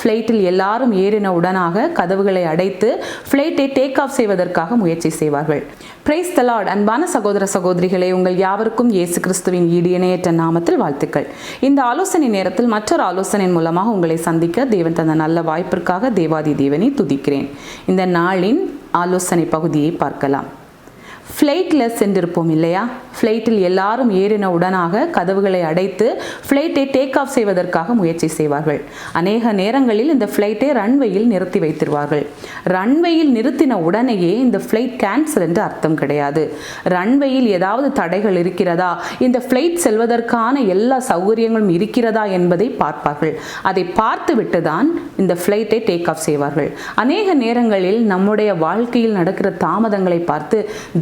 ஃப்ளைட்டில் எல்லாரும் ஏறின உடனாக கதவுகளை அடைத்து ஃப்ளைட்டை டேக் ஆஃப் செய்வதற்காக முயற்சி செய்வார்கள். Praise the Lord. அன்பான சகோதர சகோதரிகளே, உங்கள் யாவருக்கும் இயேசு கிறிஸ்துவின் ஈடு இணையற்ற நாமத்தில் வாழ்த்துக்கள். இந்த ஆலோசனை நேரத்தில் மற்றொரு ஆலோசனையின் மூலமாக உங்களை சந்திக்க தேவன் தந்த நல்ல வாய்ப்பிற்காக தேவாதி தேவனை துதிக்கிறேன். இந்த நாளின் ஆலோசனை பகுதியை பார்க்கலாம். ஃப்ளைட்டில் சென்றிருப்போம் இல்லையா? ஃப்ளைட்டில் எல்லாரும் ஏறின உடனாக கதவுகளை அடைத்து ஃப்ளைட்டை டேக் ஆஃப் செய்வதற்காக முயற்சி செய்வார்கள். அநேக நேரங்களில் இந்த ஃப்ளைட்டை ரன்வேயில் நிறுத்தி வைத்திருவார்கள். ரன்வேயில் நிறுத்தின உடனேயே இந்த ஃப்ளைட் கேன்சல் என்று அர்த்தம் கிடையாது. ரன்வேயில் ஏதாவது தடைகள் இருக்கிறதா, இந்த ஃப்ளைட் செல்வதற்கான எல்லா சௌகரியங்களும் இருக்கிறதா என்பதை பார்ப்பார்கள். அதை பார்த்துவிட்டு தான் இந்த ஃப்ளைட்டை டேக் ஆஃப் செய்வார்கள். அநேக நேரங்களில் நம்முடைய வாழ்க்கையில் நடக்கிற தாமதங்களை பார்த்து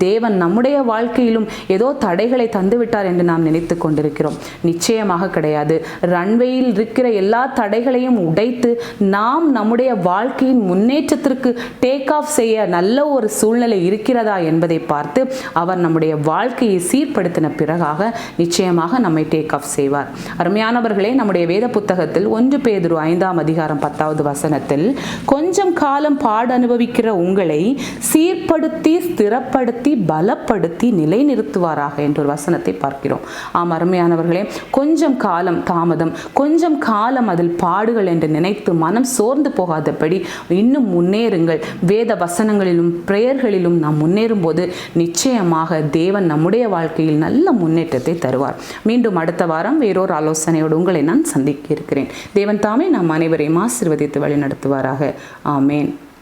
தேவன் நம்முடைய வாழ்க்கையிலும் ஏதோ தடைகளை தந்துவிட்டார் என்று நாம் நினைத்து கொண்டிருக்கிறோம். நிச்சயமாக கிடையாது. ரன்வேயில் இருக்கிற எல்லா தடைகளையும் உடைத்து நாம் நம்முடைய வாழ்க்கையின் முன்னேற்றத்திற்கு டேக் ஆஃப் செய்ய நல்ல ஒரு சூழ்நிலை இருக்கிறதா என்பதை பார்த்து அவர் நம்முடைய வாழ்க்கையை சீர்படுத்தின பிறகாக நிச்சயமாக நம்மை டேக் ஆஃப் செய்வார். அருமையானவர்களே, நம்முடைய வேத புத்தகத்தில் 1 பேதுரு 5ஆம் அதிகாரம் 10வது வசனத்தில் கொஞ்சம் காலம் பாடு அனுபவிக்கிற உங்களை சீர்படுத்தி ஸ்திரப்படுத்தி பலப்படுத்தி நிலைநிறுத்துவாராக என்ற ஒரு வசனத்தை பார்க்கிறோம். ஆம் அருமையானவர்களே, கொஞ்சம் காலம் தாமதம், கொஞ்சம் காலம் அதில் பாடுகள் என்று நினைத்து மனம் சோர்ந்து போகாதபடி இன்னும் முன்னேறுங்கள். வேத வசனங்களிலும் பிரேயர்களிலும் நாம் முன்னேறும் போது நிச்சயமாக தேவன் நம்முடைய வாழ்க்கையில் நல்ல முன்னேற்றத்தை தருவார். மீண்டும் அடுத்த வாரம் வேறொரு ஆலோசனையோடு உங்களை நான் சந்திக்க இருக்கிறேன். தேவன் தாமே நாம் அனைவரையும் ஆசீர்வதித்து வழி நடத்துவாராக. ஆமேன்.